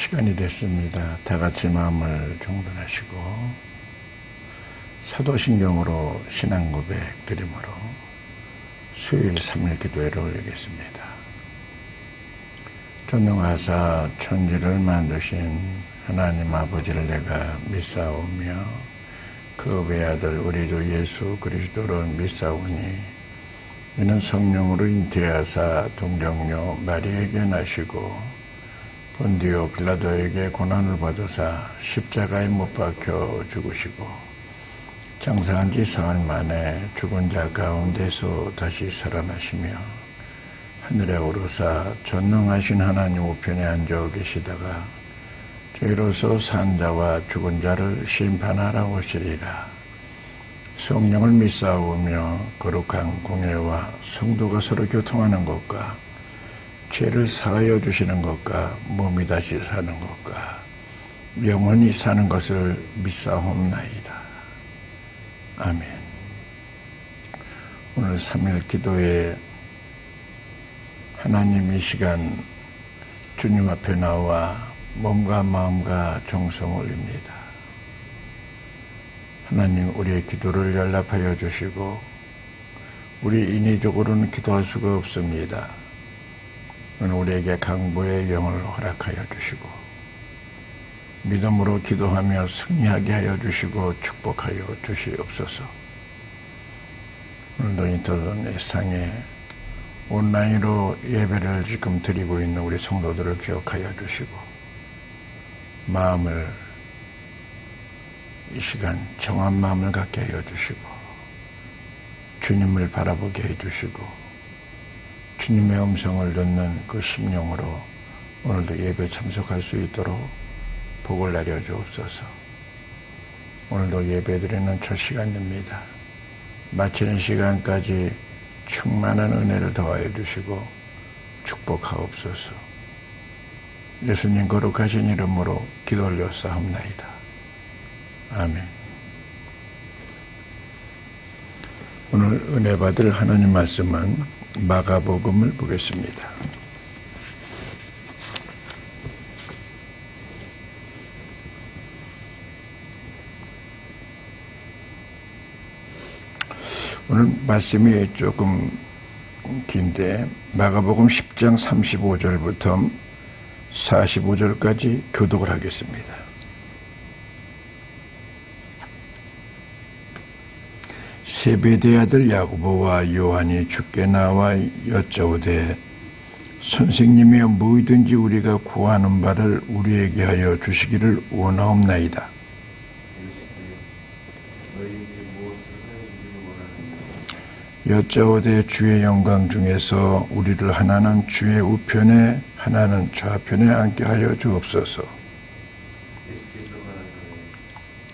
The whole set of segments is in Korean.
시간이 됐습니다. 다 같이 마음을 정돈하시고 사도신경으로 신앙 고백 드림으로 수요일 3일 기도회를 올리겠습니다. 전능하사 천지를 만드신 하나님 아버지를 내가 믿사오며 그 외아들 우리 주 예수 그리스도를 믿사오니 이는 성령으로 잉태하사 동정녀 마리에게 나시고 본디오 빌라도에게 고난을 받으사 십자가에 못 박혀 죽으시고 장사한 지 사흘 만에 죽은 자 가운데서 다시 살아나시며 하늘에 오르사 전능하신 하나님 우편에 앉아 계시다가 저희로서 산 자와 죽은 자를 심판하러 오시리라. 성령을 믿사오며 거룩한 공예와 성도가 서로 교통하는 것과 죄를 사하여 주시는 것과 몸이 다시 사는 것과 영원히 사는 것을 믿사옵나이다. 아멘. 오늘 3일 기도에 하나님 이 시간 주님 앞에 나와 몸과 마음과 정성 올립니다. 하나님 우리의 기도를 연락하여 주시고 우리 인위적으로는 기도할 수가 없습니다. 우리에게 강보의 영을 허락하여 주시고 믿음으로 기도하며 승리하게 하여 주시고 축복하여 주시옵소서. 오늘도 인터넷상에 온라인으로 예배를 지금 드리고 있는 우리 성도들을 기억하여 주시고 마음을 이 시간 정한 마음을 갖게 하여 주시고 주님을 바라보게 해 주시고 주님의 음성을 듣는 그 심령으로 오늘도 예배 참석할 수 있도록 복을 내려 주옵소서. 오늘도 예배 드리는 첫 시간입니다. 마치는 시간까지 충만한 은혜를 더하여 주시고 축복하옵소서. 예수님 거룩하신 이름으로 기도 올려싸움나이다. 아멘. 오늘 은혜 받을 하나님 말씀은 마가복음을 보겠습니다. 오늘 말씀이 조금 긴데 마가복음 10장 35절부터 45절까지 교독을 하겠습니다. 세베대의 아들 야고보와 요한이 주께 나와 여짜오되 선생님이 뭐든지 우리가 구하는 바를 우리에게 하여 주시기를 원하옵나이다. 여짜오되 주의 영광 중에서 우리를 하나는 주의 우편에 하나는 좌편에 앉게 하여 주옵소서. 예수께서 가라사대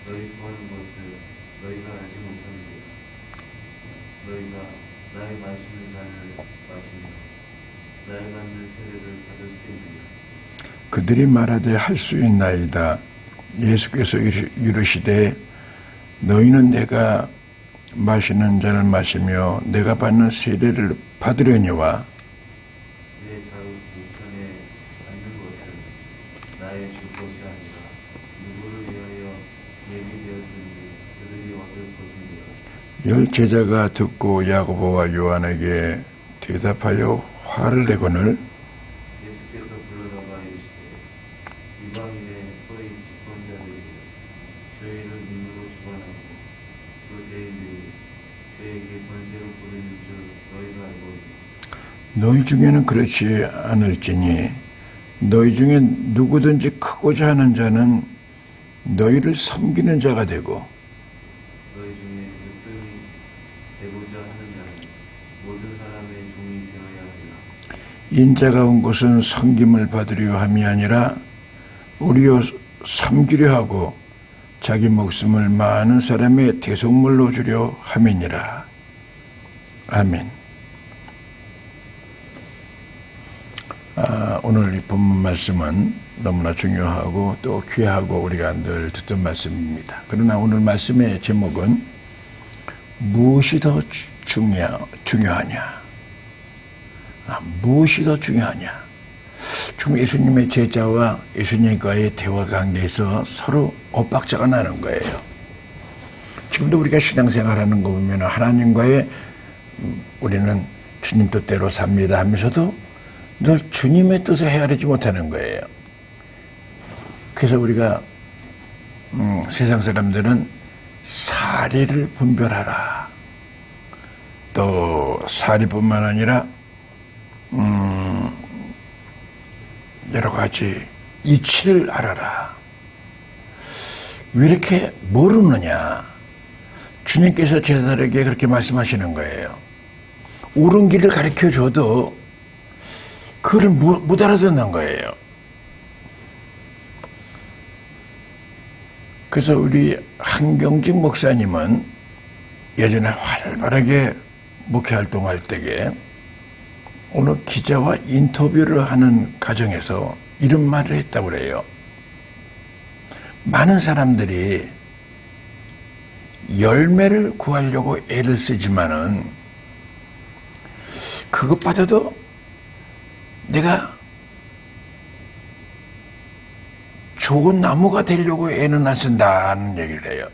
너희 구하는 것을 너희가 알지 못하느니라. 너희가 나의 마시는 잔을 마시며 나의 받는 세례를 받을 수 있느냐. 그들이 말하되 할 수 있나이다. 예수께서 이르시되 너희는 내가 마시는 잔을 마시며 내가 받는 세례를 받으려니와 내 좌우 우편에 앉는 것은 나의 줄 것이 아니라 누구를 위하여 예비되었는지 그들이 얻을 것이니라. 열 제자가 듣고 야고보와 요한에게 대답하여 화를 내거늘 예수께서 불러다가 이르시되 이방인의 소위 집권자들이 저희를 눈으로 주관하고 그 대인들이 저에게 권세로 부르는 줄 너희가 알고 있느냐. 너희 중에는 그렇지 않을지니 너희 중에 누구든지 크고자 하는 자는 너희를 섬기는 자가 되고 너희 중에 으뜸이 되고자 하는 자는 모든 사람의 종이 되어야 하리라. 인자가 온 것은 섬김을 받으려 함이 아니라 우리여 섬기려 하고 자기 목숨을 많은 사람의 대속물로 주려 함이니라. 아멘. 오늘 이 본문 말씀은 너무나 중요하고 또 귀하고 우리가 늘 듣던 말씀입니다. 그러나 오늘 말씀의 제목은 무엇이 더 중요하냐? 무엇이 더 중요하냐? 지금 예수님의 제자와 예수님과의 대화 관계에서 서로 엇박자가 나는 거예요. 지금도 우리가 신앙생활하는 거 보면 하나님과의 우리는 주님 뜻대로 삽니다 하면서도 늘 주님의 뜻을 헤아리지 못하는 거예요. 그래서 우리가 세상 사람들은 사리를 분별하라. 또 사리뿐만 아니라 여러 가지 이치를 알아라. 왜 이렇게 모르느냐? 주님께서 제자들에게 그렇게 말씀하시는 거예요. 옳은 길을 가르쳐줘도 그걸 못 알아듣는 거예요. 그래서 우리 한경직 목사님은 예전에 활발하게 목회활동할 때에 어느 기자와 인터뷰를 하는 과정에서 이런 말을 했다고 그래요. 많은 사람들이 열매를 구하려고 애를 쓰지만은 그것보다도 내가 좋은 나무가 되려고 애는 안 쓴다는 얘기를 해요.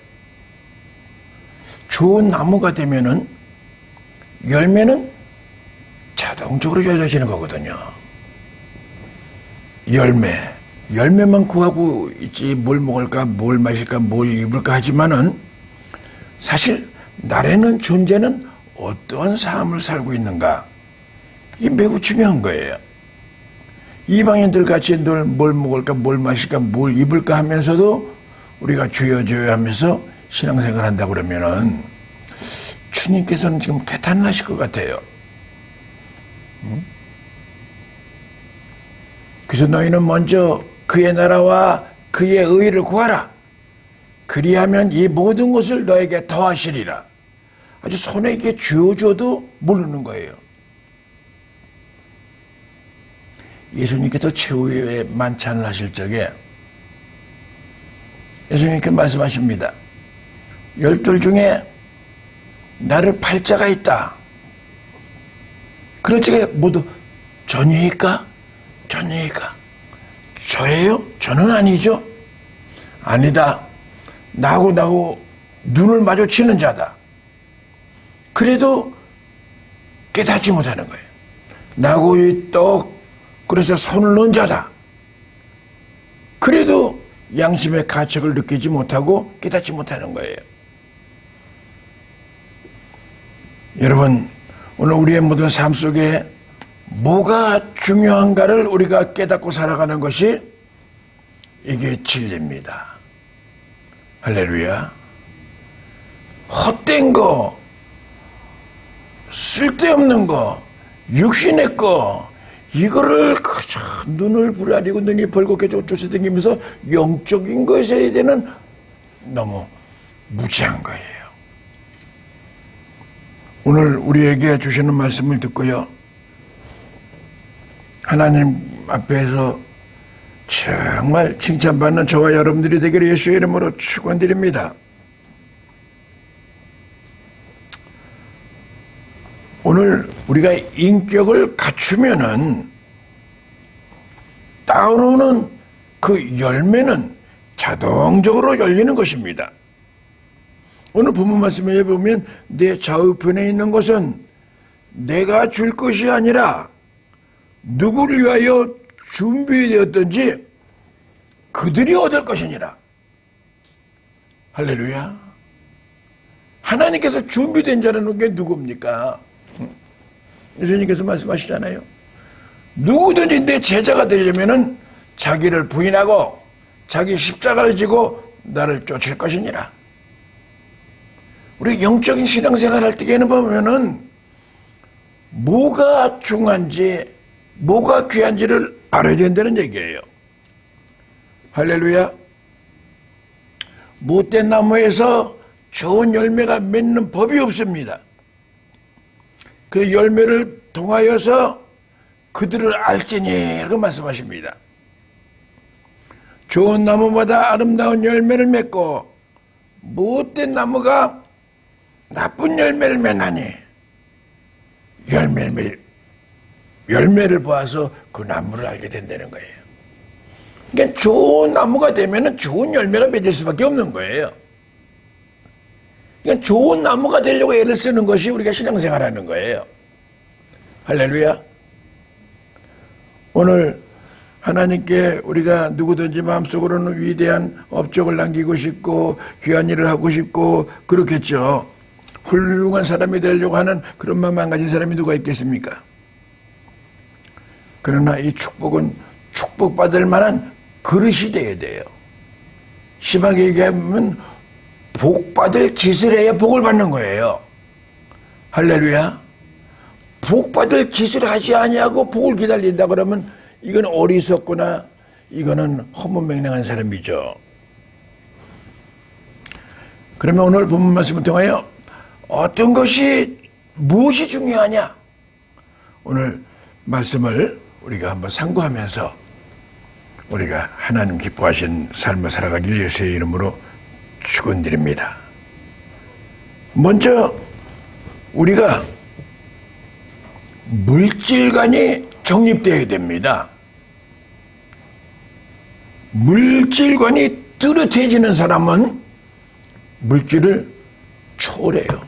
좋은 나무가 되면은 열매는 자동적으로 열려지는 거거든요. 열매만 구하고 있지 뭘 먹을까, 뭘 마실까, 뭘 입을까 하지만은 사실 나라는 존재는 어떠한 삶을 살고 있는가, 이게 매우 중요한 거예요. 이방인들 같이 늘 뭘 먹을까, 뭘 마실까, 뭘 입을까 하면서도 우리가 주여 주여 하면서 신앙생활 한다고 그러면은 주님께서는 지금 개탄하실 것 같아요. 그래서 너희는 먼저 그의 나라와 그의 의를 구하라. 그리하면 이 모든 것을 너에게 더하시리라. 아주 손에 이렇게 쥐어줘도 모르는 거예요. 예수님께서 최후의 만찬을 하실 적에 예수님께 말씀하십니다. 12 중에 나를 팔 자가 있다. 그럴 적에 모두 전이니까? 저예요? 저는 아니죠. 아니다. 나하고 눈을 마주치는 자다. 그래도 깨닫지 못하는 거예요. 나하고 그래서 손을 넣은 자다. 그래도 양심의 가책을 느끼지 못하고 깨닫지 못하는 거예요. 여러분, 오늘 우리의 모든 삶 속에 뭐가 중요한가를 우리가 깨닫고 살아가는 것이 이게 진리입니다. 할렐루야. 헛된 거, 쓸데없는 거, 육신의 거, 이거를 그저 눈을 부라리고 눈이 벌겋게 쫓아다니면서 영적인 것에 대해서는 너무 무지한 거예요. 오늘 우리에게 주시는 말씀을 듣고요, 하나님 앞에서 정말 칭찬받는 저와 여러분들이 되기를 예수의 이름으로 축원드립니다. 오늘 우리가 인격을 갖추면은 따오는 그 열매는 자동적으로 열리는 것입니다. 오늘 본문 말씀에 보면 내 좌우편에 있는 것은 내가 줄 것이 아니라 누구를 위하여 준비되었든지 그들이 얻을 것이니라. 할렐루야. 하나님께서 준비된 자라는 게 누굽니까? 예수님께서 말씀하시잖아요. 누구든지 내 제자가 되려면은 자기를 부인하고 자기 십자가를 지고 나를 쫓을 것이니라. 우리 영적인 신앙생활 할 때에는 보면은 뭐가 중요한지 뭐가 귀한지를 알아야 된다는 얘기예요. 할렐루야. 못된 나무에서 좋은 열매가 맺는 법이 없습니다. 그 열매를 통하여서 그들을 알지니 라고 말씀하십니다. 좋은 나무마다 아름다운 열매를 맺고 못된 나무가 나쁜 열매를 맺나니 열매를 열매를 보아서 그 나무를 알게 된다는 거예요. 그러니까 좋은 나무가 되면은 좋은 열매가 맺을 수밖에 없는 거예요. 그러니까 좋은 나무가 되려고 애를 쓰는 것이 우리가 신앙생활하는 거예요. 할렐루야. 오늘 하나님께 우리가 누구든지 마음속으로는 위대한 업적을 남기고 싶고 귀한 일을 하고 싶고 그렇겠죠. 훌륭한 사람이 되려고 하는 그런 마음 안 가진 사람이 누가 있겠습니까? 그러나 이 축복은 축복받을 만한 그릇이 되어야 돼요. 심하게 얘기하면 복받을 짓을 해야 복을 받는 거예요. 할렐루야. 복받을 짓을 하지 아니하고 복을 기다린다 그러면 이건 어리석거나 이거는 허무맹랑한 사람이죠. 그러면 오늘 본문 말씀을 통하여 어떤 것이 무엇이 중요하냐? 오늘 말씀을 우리가 한번 상고하면서 우리가 하나님 기뻐하신 삶을 살아가길 예수의 이름으로 축원드립니다. 먼저 우리가 물질관이 정립되어야 됩니다. 물질관이 뚜렷해지는 사람은 물질을 초월해요.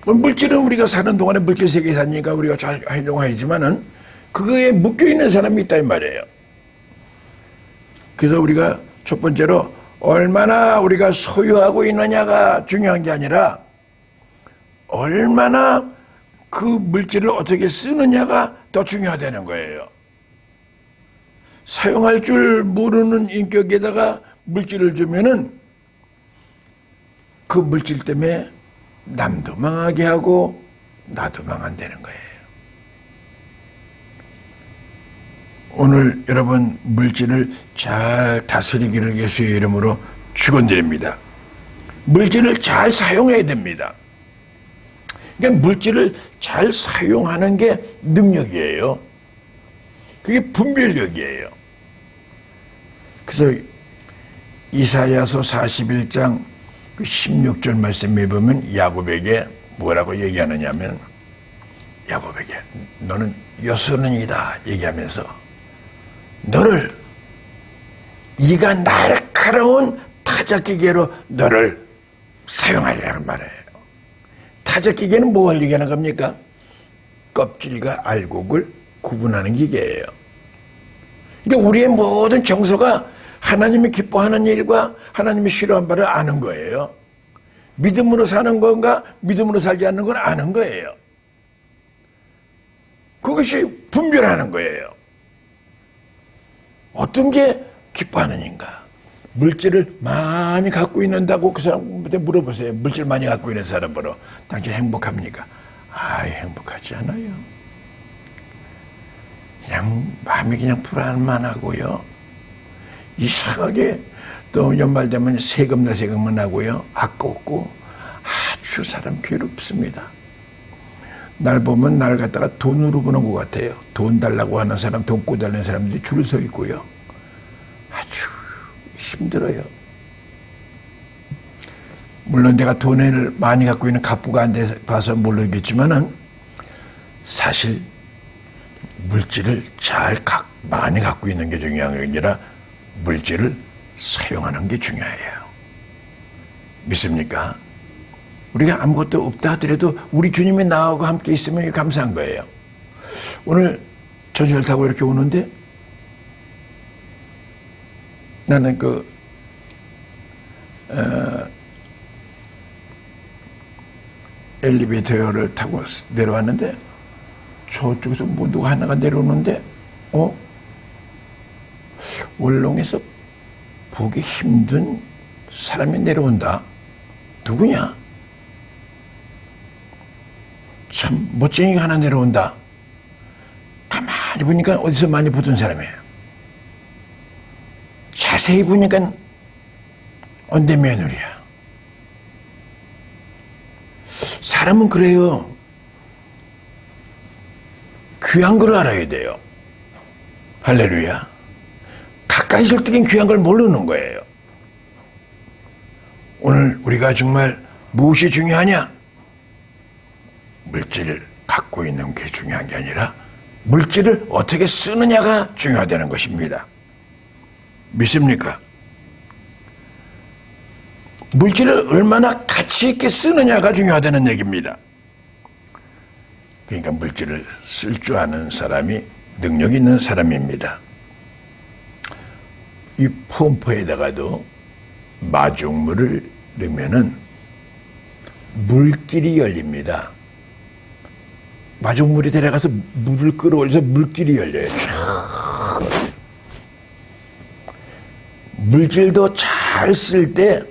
물질은 우리가 사는 동안에 물질 세계에 사니까 우리가 잘 행동하지만은 그거에 묶여있는 사람이 있다 이 말이에요. 그래서 우리가 첫 번째로 얼마나 우리가 소유하고 있느냐가 중요한 게 아니라 얼마나 그 물질을 어떻게 쓰느냐가 더 중요하다는 거예요. 사용할 줄 모르는 인격에다가 물질을 주면은 그 물질 때문에 남도 망하게 하고 나도 망한다는 거예요. 오늘 여러분 물질을 잘 다스리기를 예수의 이름으로 축원드립니다. 물질을 잘 사용해야 됩니다. 그러니까 물질을 잘 사용하는 게 능력이에요. 그게 분별력이에요. 그래서 이사야서 41장 16절 말씀에 보면 야곱에게 뭐라고 얘기하느냐면 야곱에게 너는 여선은이다 얘기하면서 너를 이가 날카로운 타작기계로 너를 사용하리라는 말이에요. 타작기계는 뭘 얘기하는 겁니까? 껍질과 알곡을 구분하는 기계예요. 그러니까 우리의 모든 정서가 하나님이 기뻐하는 일과 하나님이 싫어하는 바를 아는 거예요. 믿음으로 사는 건가 믿음으로 살지 않는 걸 아는 거예요. 그것이 분별하는 거예요. 어떤 게 기뻐하느냐인가. 물질을 많이 갖고 있는다고 그 사람한테 물어보세요. 물질 많이 갖고 있는 사람으로 당신 행복합니까? 아이 행복하지 않아요. 그냥 마음이 그냥 불안만하고요. 이상하게 또 연말 되면 세금나 세금만 하고요. 아깝고 아주 사람 괴롭습니다. 날 보면 날 갖다가 돈으로 보는 것 같아요. 돈 달라고 하는 사람, 돈 꿔달라는 사람들이 줄 서 있고요. 아주 힘들어요. 물론 내가 돈을 많이 갖고 있는 갑부가 안 돼서 모르겠지만은 사실 물질을 많이 갖고 있는 게 중요한 게 아니라 물질을 사용하는 게 중요해요. 믿습니까? 우리가 아무것도 없다 하더라도 우리 주님이 나하고 함께 있으면 감사한 거예요. 오늘 전철 타고 이렇게 오는데 나는 엘리베이터를 타고 내려왔는데 저쪽에서 뭐 누가 하나가 내려오는데 월롱에서 보기 힘든 사람이 내려온다. 누구냐? 참 멋쟁이가 하나 내려온다. 가만히 보니까 어디서 많이 보던 사람이에요. 자세히 보니까 언제 며느리야. 사람은 그래요. 귀한 걸 알아야 돼요. 할렐루야. 가까이 있을 때는 귀한 걸 모르는 거예요. 오늘 우리가 정말 무엇이 중요하냐? 물질을 갖고 있는 게 중요한 게 아니라 물질을 어떻게 쓰느냐가 중요하다는 것입니다. 믿습니까? 물질을 얼마나 가치 있게 쓰느냐가 중요하다는 얘기입니다. 그러니까 물질을 쓸 줄 아는 사람이 능력 있는 사람입니다. 이 펌프에다가도 마중물을 넣으면은 물길이 열립니다. 마중물이 들어가서 물을 끌어올려서 물길이 열려요. 물질도 잘 쓸 때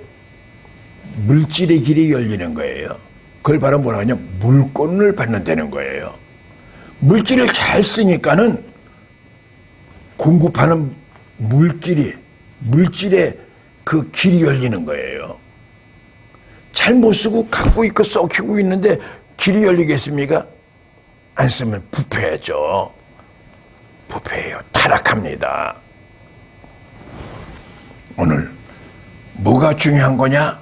물질의 길이 열리는 거예요. 그걸 바로 뭐라 하냐, 물권을 받는다는 거예요. 물질을 잘 쓰니까는 공급하는 물질의 그 길이 열리는 거예요. 잘 못 쓰고 갖고 있고 썩히고 있는데 길이 열리겠습니까? 안 쓰면 부패죠. 부패해요. 타락합니다. 오늘 뭐가 중요한 거냐?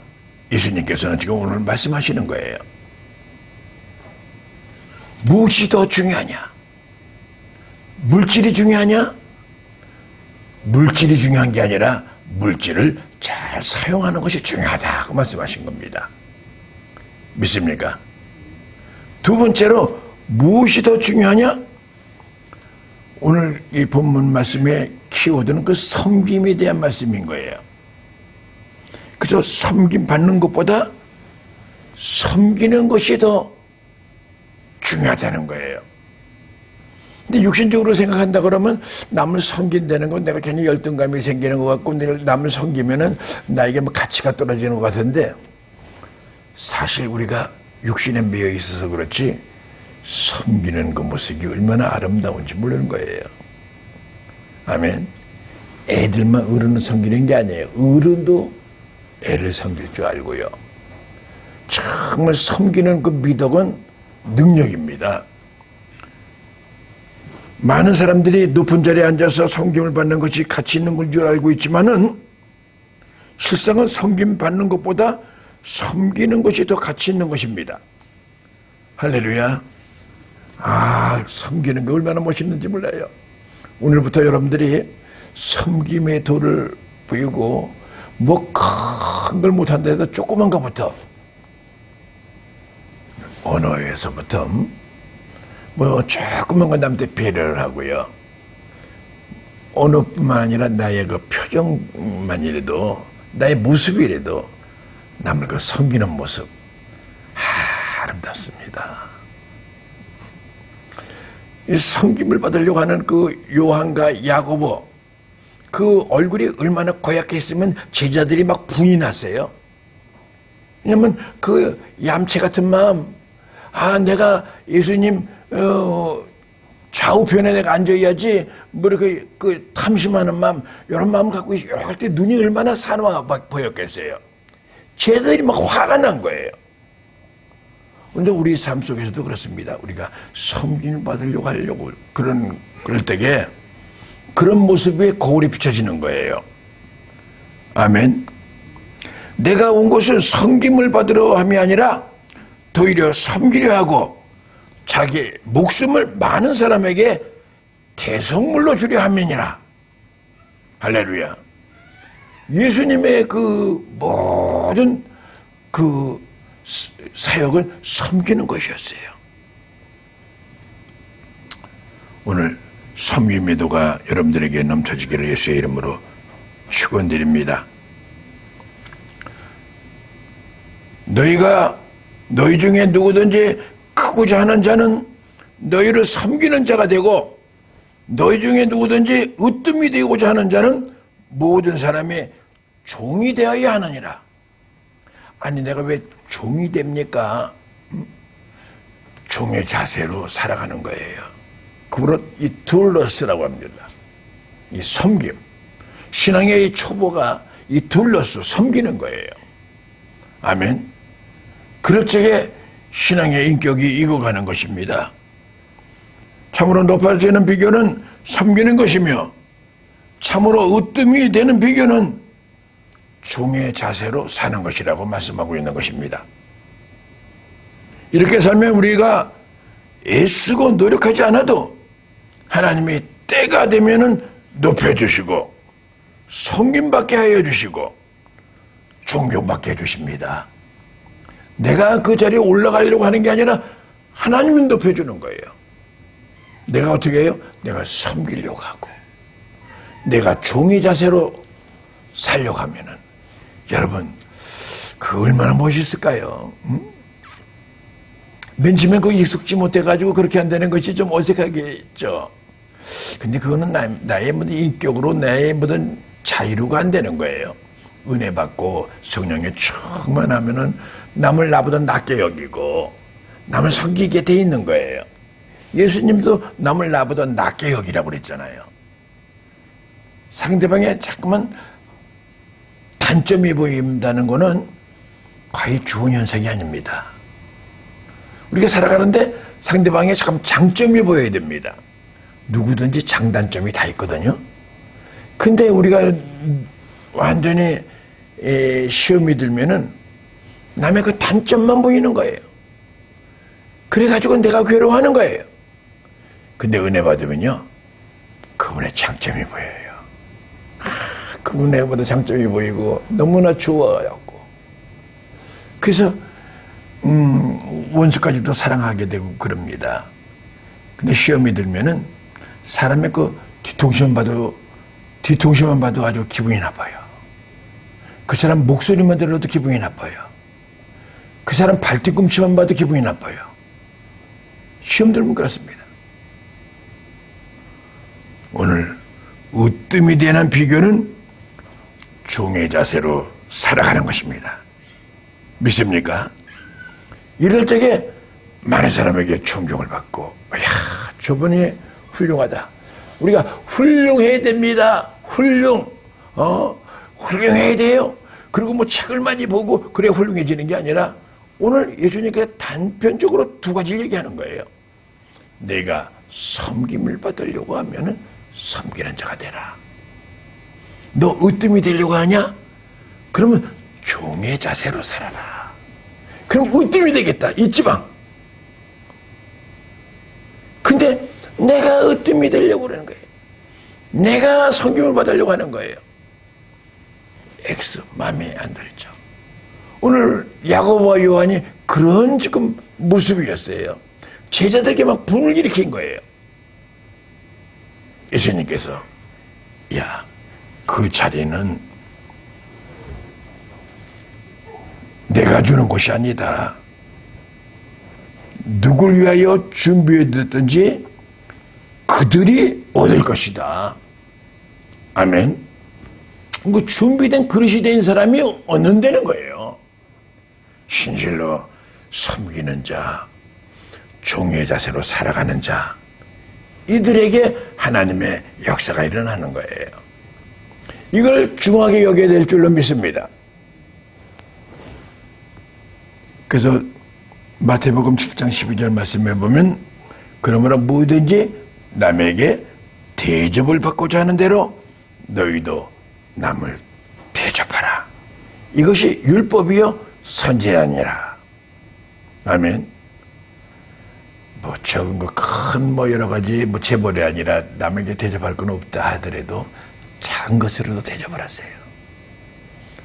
예수님께서는 지금 오늘 말씀하시는 거예요. 무엇이 더 중요하냐? 물질이 중요하냐? 물질이 중요한 게 아니라 물질을 잘 사용하는 것이 중요하다고 말씀하신 겁니다. 믿습니까? 두 번째로 무엇이 더 중요하냐? 오늘 이 본문 말씀의 키워드는 그 섬김에 대한 말씀인 거예요. 그래서 섬김 받는 것보다 섬기는 것이 더 중요하다는 거예요. 근데 육신적으로 생각한다 그러면 남을 섬긴다는 건 내가 괜히 열등감이 생기는 것 같고 남을 섬기면은 나에게 뭐 가치가 떨어지는 것 같은데 사실 우리가 육신에 매여 있어서 그렇지 섬기는 그 모습이 얼마나 아름다운지 모르는 거예요. 아멘. 애들만 어른을 섬기는 게 아니에요. 어른도 애를 섬길 줄 알고요. 정말 섬기는 그 미덕은 능력입니다. 많은 사람들이 높은 자리에 앉아서 섬김을 받는 것이 가치 있는 건 줄 알고 있지만은 실상은 섬김 받는 것보다 섬기는 것이 더 가치 있는 것입니다. 할렐루야. 섬기는 게 얼마나 멋있는지 몰라요. 오늘부터 여러분들이 섬김의 도를 보이고 뭐 큰 걸 못한다 해도 조그만 것부터 언어에서부터 뭐 조그만 건 남한테 배려를 하고요. 언어뿐만 아니라 나의 그 표정만이라도 나의 모습이라도 남을 그 섬기는 모습 아름답습니다. 이 섬김을 받으려고 하는 그 요한과 야고보 그 얼굴이 얼마나 고약했으면 제자들이 막 분이 났어요. 왜냐면 그 얌체 같은 마음, 내가 예수님 좌우편에 내가 앉아야지 뭐 이렇게 그 탐심하는 마음, 이런 마음 갖고 할 때 눈이 얼마나 사나워 보였겠어요. 제자들이 막 화가 난 거예요. 그런데 우리 삶 속에서도 그렇습니다. 우리가 섬김을 받으려고 그럴 때에 그런 모습에 거울이 비춰지는 거예요. 아멘. 내가 온 것은 섬김을 받으려 함이 아니라 도리어 섬기려 하고 자기 목숨을 많은 사람에게 대성물로 주려 함이니라. 할렐루야. 예수님의 그 모든 그 사역은 섬기는 것이었어요. 오늘 섬김의 도가 여러분들에게 넘쳐지기를 예수의 이름으로 축원드립니다. 너희 중에 누구든지 크고자 하는 자는 너희를 섬기는 자가 되고 너희 중에 누구든지 으뜸이 되고자 하는 자는 모든 사람의 종이 되어야 하느니라. 아니 내가 왜 종이 됩니까? 종의 자세로 살아가는 거예요. 그거로 이 둘러스라고 합니다. 이 섬김. 신앙의 이 초보가 이 둘러스 섬기는 거예요. 아멘. 그럴 적에 신앙의 인격이 익어가는 것입니다. 참으로 높아지는 비결은 섬기는 것이며 참으로 으뜸이 되는 비결은 종의 자세로 사는 것이라고 말씀하고 있는 것입니다. 이렇게 살면 우리가 애쓰고 노력하지 않아도 하나님이 때가 되면은 높여주시고 섬김받게 하여 주시고 존경받게 해주십니다. 내가 그 자리에 올라가려고 하는 게 아니라 하나님이 높여주는 거예요. 내가 어떻게 해요? 내가 섬기려고 하고 내가 종의 자세로 살려고 하면은 여러분 그 얼마나 멋있을까요? 맨 처음에 그 익숙지 못해가지고 그렇게 한다는 것이 좀 어색하겠죠. 근데 그거는 나의 모든 인격으로 나의 모든 자유가 안 되는 거예요. 은혜 받고 성령에 충만하면은 남을 나보다 낮게 여기고 남을 섬기게 돼 있는 거예요. 예수님도 남을 나보다 낮게 여기라고 그랬잖아요. 상대방에 자꾸만 단점이 보인다는 거는 과히 좋은 현상이 아닙니다. 우리가 살아가는데 상대방에 잠깐 장점이 보여야 됩니다. 누구든지 장단점이 다 있거든요. 근데 우리가 완전히 시험이 들면은 남의 그 단점만 보이는 거예요. 그래가지고 내가 괴로워하는 거예요. 근데 은혜 받으면요, 그분의 장점이 보여요. 그분의 장점이 보이고 너무나 좋아요. 그래서 원수까지도 사랑하게 되고 그럽니다. 근데 시험이 들면은 사람의 그 뒤통수만 봐도 아주 기분이 나빠요. 그 사람 목소리만 들어도 기분이 나빠요. 그 사람 발뒤꿈치만 봐도 기분이 나빠요. 시험 들면 그렇습니다. 오늘 으뜸이 되는 비결은 종의 자세로 살아가는 것입니다. 믿습니까? 이럴 적에 많은 사람에게 존경을 받고, 이야, 저분이 훌륭하다. 우리가 훌륭해야 됩니다. 훌륭해야 돼요. 그리고 뭐 책을 많이 보고 그래 훌륭해지는 게 아니라 오늘 예수님께서 단편적으로 두 가지를 얘기하는 거예요. 내가 섬김을 받으려고 하면은 섬기는 자가 되라. 너 으뜸이 되려고 하냐? 그러면 종의 자세로 살아라. 그럼 으뜸이 되겠다. 잊지 마. 근데 내가 으뜸이 되려고 그러는 거예요. 내가 섬김을 받으려고 하는 거예요. 마음에 안 들죠. 오늘 야고보와 요한이 그런 지금 모습이었어요. 제자들에게 막 분을 일으킨 거예요. 예수님께서 야, 그 자리는 내가 주는 것이 아니다. 누굴 위하여 준비해뒀든지 그들이 얻을 것이다. 아멘. 그 준비된 그릇이 된 사람이 얻는다는 거예요. 신실로 섬기는 자, 종의 자세로 살아가는 자, 이들에게 하나님의 역사가 일어나는 거예요. 이걸 중요하게 여겨야 될 줄로 믿습니다. 그래서 마태복음 7장 12절 말씀에 보면 그러므로 뭐든지 남에게 대접을 받고자 하는 대로 너희도 남을 대접하라. 이것이 율법이요 선지자니라. 아멘. 뭐 적은 거 큰 뭐 여러 가지 뭐 재벌이 아니라 남에게 대접할 건 없다 하더라도 작은 것으로도 대접을 하세요.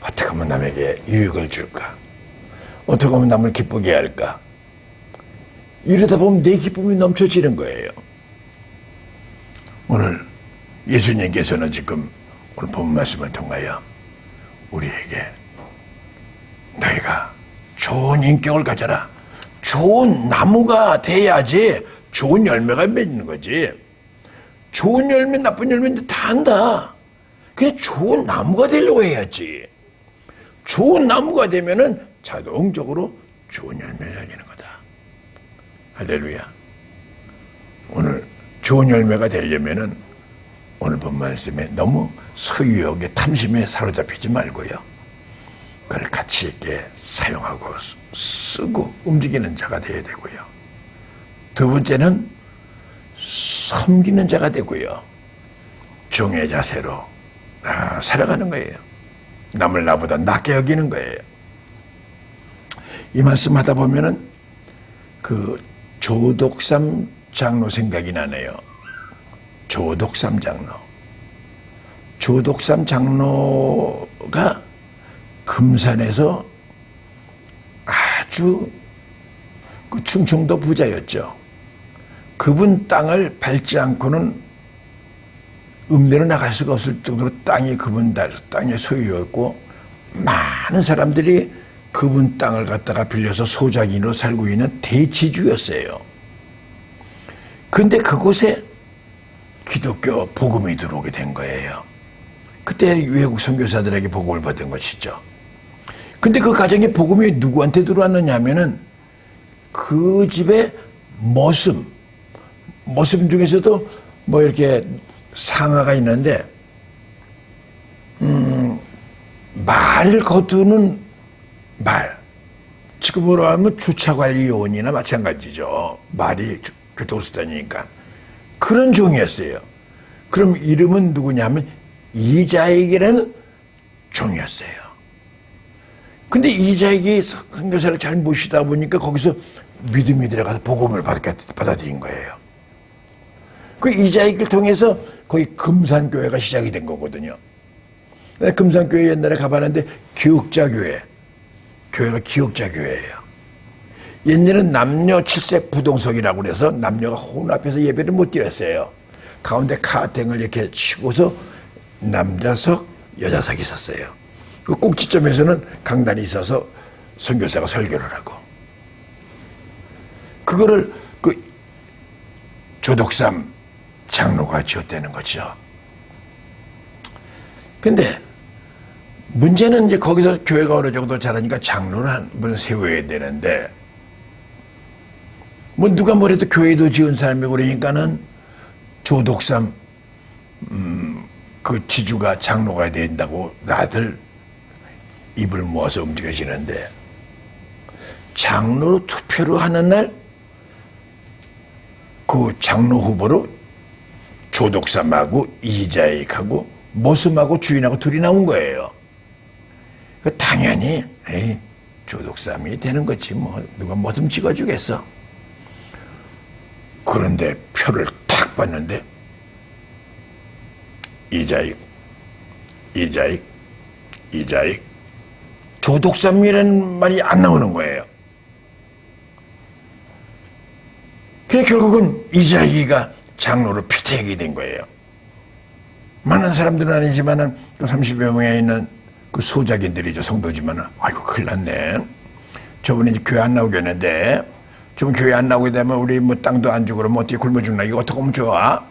어떻게 하면 남에게 유익을 줄까? 어떻게 하면 남을 기쁘게 할까? 이러다 보면 내 기쁨이 넘쳐지는 거예요. 오늘 예수님께서는 지금 오늘 본 말씀을 통하여 우리에게 너희가 좋은 인격을 가져라. 좋은 나무가 돼야지 좋은 열매가 맺는 거지. 좋은 열매, 나쁜 열매인데 다 한다. 그냥 좋은 나무가 되려고 해야지. 좋은 나무가 되면은 자동적으로 좋은 열매를 열리는 거다. 할렐루야. 오늘 좋은 열매가 되려면은 오늘 본 말씀에 너무 서유욕의 탐심에 사로잡히지 말고요. 그걸 가치 있게 사용하고 쓰고 움직이는 자가 되어야 되고요. 두 번째는 섬기는 자가 되고요. 종의 자세로 살아가는 거예요. 남을 나보다 낮게 여기는 거예요. 이 말씀 하다 보면은 그 조독삼 장로 생각이 나네요. 조독삼 장로. 조독삼 장로가 금산에서 아주 그 충청도 부자였죠. 그분 땅을 밟지 않고는 읍내로 나갈 수가 없을 정도로 땅이 그분 땅의 소유였고, 많은 사람들이 그분 땅을 갖다가 빌려서 소작인으로 살고 있는 대지주였어요. 근데 그곳에 기독교 복음이 들어오게 된 거예요. 그때 외국 선교사들에게 복음을 받은 것이죠. 근데 그 가정에 복음이 누구한테 들어왔느냐 하면은 그 집에 머슴 중에서도 뭐 이렇게 상하가 있는데 말을 거두는 말, 지금으로 하면 주차관리 요원이나 마찬가지죠. 말이 교통수단이니까 그런 종이었어요. 그럼 이름은 누구냐면 이자익이라는 종이었어요. 근데 이자익이 선교사를 잘 모시다 보니까 거기서 믿음이 들어가서 복음을 받아들인 거예요. 그 이자익을 통해서 거기 금산교회가 시작이 된 거거든요. 금산교회 옛날에 가봤는데 교회가 기역자교회예요. 옛날에는 남녀 칠색 부동석이라고 그래서 남녀가 혼합해서 예배를 못 드렸어요. 가운데 카탱을 이렇게 치고서 남자석, 여자석이 있었어요. 그 꼭지점에서는 강단이 있어서 선교사가 설교를 하고, 그거를 그 조독삼 장로가 지었다는 거죠. 근데 문제는 이제 거기서 교회가 어느 정도 자라니까 장로를 한 번 세워야 되는데, 뭐 누가 뭐래도 교회도 지은 사람이고 그러니까는 조독삼 그 지주가 장로가 된다고 다들 입을 모아서 움직여지는데, 장로 투표를 하는 날 그 장로 후보로 조독삼하고 이자익하고 머슴하고 주인하고 둘이 나온 거예요. 당연히 조독삼이 되는 거지 뭐, 누가 머슴 찍어주겠어. 그런데 표를 탁 봤는데 이자익 조독삼이라는 말이 안 나오는 거예요. 그래 결국은 이자익이가 장로로 피택이 된 거예요. 많은 사람들은 아니지만은 또 30여 명에 있는 그 소작인들이죠. 성도지만은 아이고 큰일 났네. 저분이 이제 교회 안 나오겠는데, 저분 교회 안 나오게 되면 우리 뭐 땅도 안 주고 그러면 어떻게 굶어 죽나, 이거 어떻게 하면 좋아?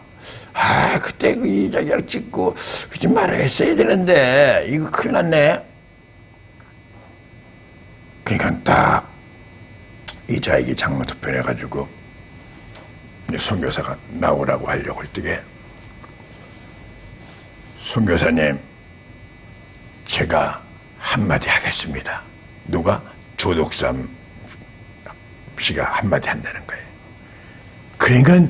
아 그때 그 이자익을 찍고 그지 말아 했어야 되는데 이거 큰일 났네. 그러니까 딱 이자익이 장로 투표해가지고 선교사가 나오라고 하려고 할 때에, 선교사님 제가 한마디 하겠습니다. 누가? 조독삼 씨가 한마디 한다는 거예요. 그러니까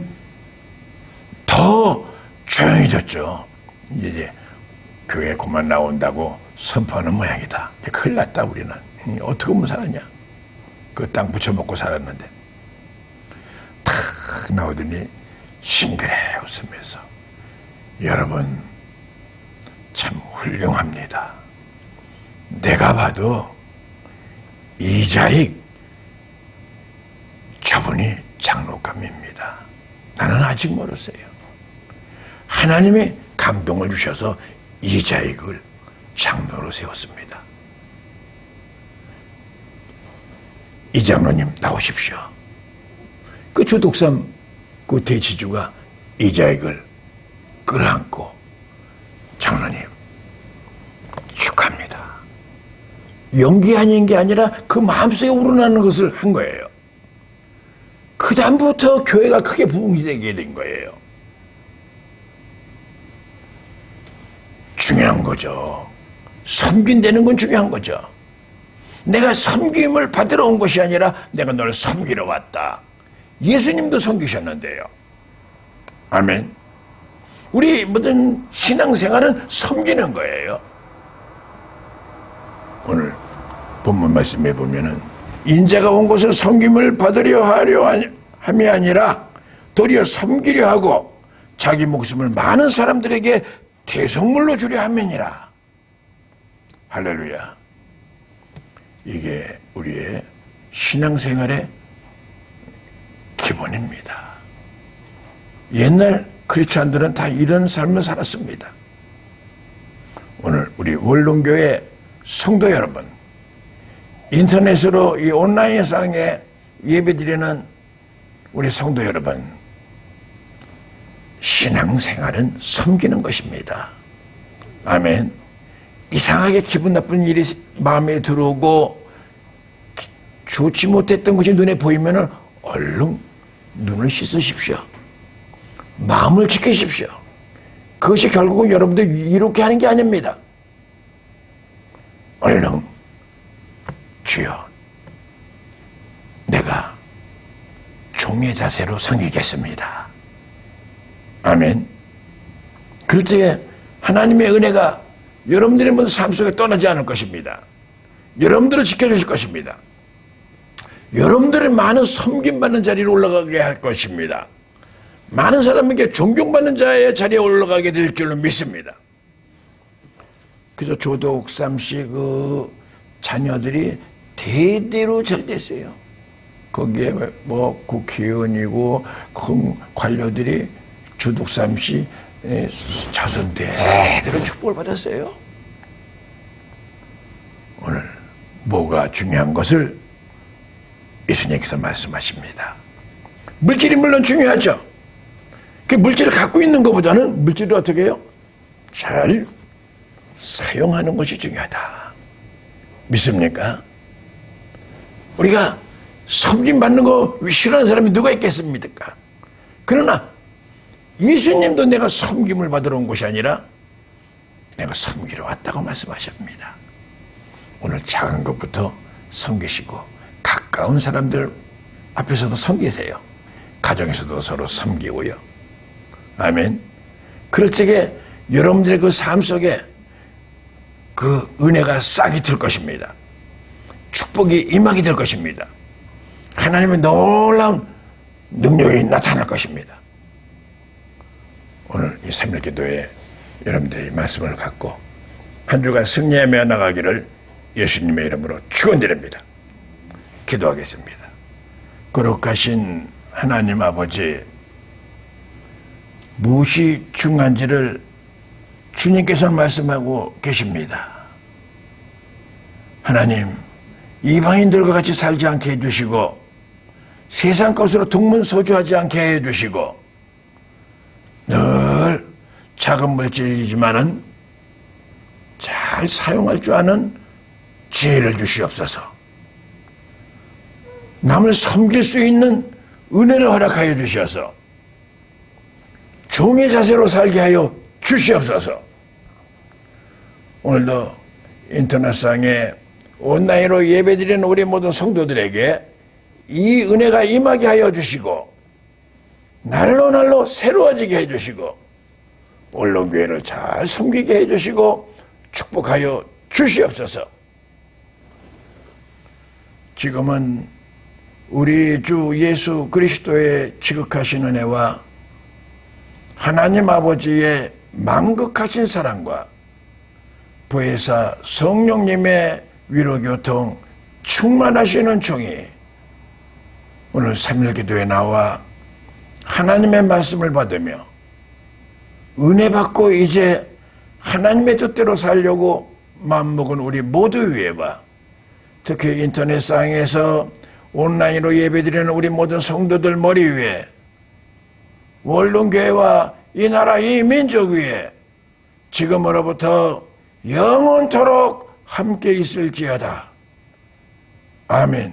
더 조용해졌죠. 이제 교회 그만 나온다고 선포하는 모양이다. 이제 큰일 났다 우리는. 어떻게 하면 살았냐. 그 땅 붙여먹고 살았는데. 탁 나오더니 싱그레 웃으면서, 여러분 참 훌륭합니다. 내가 봐도 이자익 저분이 장로감입니다. 나는 아직 멀었어요. 하나님이 감동을 주셔서 이자익을 장로로 세웠습니다. 이 장로님 나오십시오. 그 조독삼 그 대지주가 이자익을 끌어안고, 장로님 축하합니다. 연기하는 게 아니라 그 마음속에 우러나는 것을 한 거예요. 그 다음부터 교회가 크게 부흥되게 된 거예요. 중요한 거죠. 섬긴다는 건 중요한 거죠. 내가 섬김을 받으러 온 것이 아니라 내가 너를 섬기러 왔다. 예수님도 섬기셨는데요. 아멘. 우리 모든 신앙생활은 섬기는 거예요. 오늘 본문 말씀에 보면은 인자가 온 것은 섬김을 받으려 하려 함이 아니라 도리어 섬기려 하고 자기 목숨을 많은 사람들에게 대속물로 주려 함이니라. 할렐루야. 이게 우리의 신앙생활의 기본입니다. 옛날 크리스찬들은 다 이런 삶을 살았습니다. 오늘 우리 원룸교회 성도 여러분, 인터넷으로 이 온라인상에 예배드리는 우리 성도 여러분, 신앙생활은 섬기는 것입니다. 아멘. 이상하게 기분 나쁜 일이 마음에 들어오고 좋지 못했던 것이 눈에 보이면 얼른 눈을 씻으십시오. 마음을 지키십시오. 그것이 결국은 여러분들 이렇게 하는 게 아닙니다. 얼른 주여, 내가 종의 자세로 섬기겠습니다. 아멘. 그럴 때 하나님의 은혜가 여러분들의 모든 삶 속에 떠나지 않을 것입니다. 여러분들을 지켜주실 것입니다. 여러분들의 많은 섬김받는 자리로 올라가게 할 것입니다. 많은 사람에게 존경받는 자의 자리에 올라가게 될 줄로 믿습니다. 그래서 조덕삼씨 그 자녀들이 대대로 잘 됐어요. 거기에 뭐 국회의원이고 큰 관료들이 조덕삼씨 자손 대대로 축복을 받았어요. 오늘 뭐가 중요한 것을 예수님께서 말씀하십니다. 물질이 물론 중요하죠. 그 물질을 갖고 있는 것보다는 물질을 어떻게 해요? 잘 사용하는 것이 중요하다. 믿습니까? 우리가 섬김받는 거 싫어하는 사람이 누가 있겠습니까? 그러나 예수님도 내가 섬김을 받으러 온 것이 아니라 내가 섬기러 왔다고 말씀하십니다. 오늘 작은 것부터 섬기시고 가까운 사람들 앞에서도 섬기세요. 가정에서도 서로 섬기고요. 아멘. 그럴 적에 여러분들의 그 삶 속에 그 은혜가 싹이 들 것입니다. 축복이 임하게 될 것입니다. 하나님의 놀라운 능력이 나타날 것입니다. 오늘 이 3일 기도에 여러분들의 말씀을 갖고 한 주간 승리하며 나가기를 예수님의 이름으로 축원드립니다. 기도하겠습니다. 거룩하신 하나님 아버지, 무엇이 중요한지를 주님께서 말씀하고 계십니다. 하나님, 이방인들과 같이 살지 않게 해주시고 세상 것으로 동문서주하지 않게 해주시고 늘 작은 물질이지만은 잘 사용할 줄 아는 지혜를 주시옵소서. 남을 섬길 수 있는 은혜를 허락하여 주셔서 종의 자세로 살게 하여 주시옵소서. 오늘도 인터넷상에 온라인으로 예배드리는 우리 모든 성도들에게 이 은혜가 임하게 하여 주시고 날로 새로워지게 해주시고 언론교회를 잘 섬기게 해주시고 축복하여 주시옵소서. 지금은 우리 주 예수 그리스도의 지극하신 은혜와 하나님 아버지의 만극하신 사랑과 보혜사 성령님의 위로교통 충만하시는 종이 오늘 3일 기도에 나와 하나님의 말씀을 받으며 은혜 받고 이제 하나님의 뜻대로 살려고 마음먹은 우리 모두 위에와 특히 인터넷상에서 온라인으로 예배드리는 우리 모든 성도들 머리 위에 원룸교회와 이 나라 이 민족 위에 지금으로부터 영원토록 함께 있을지어다. 아멘.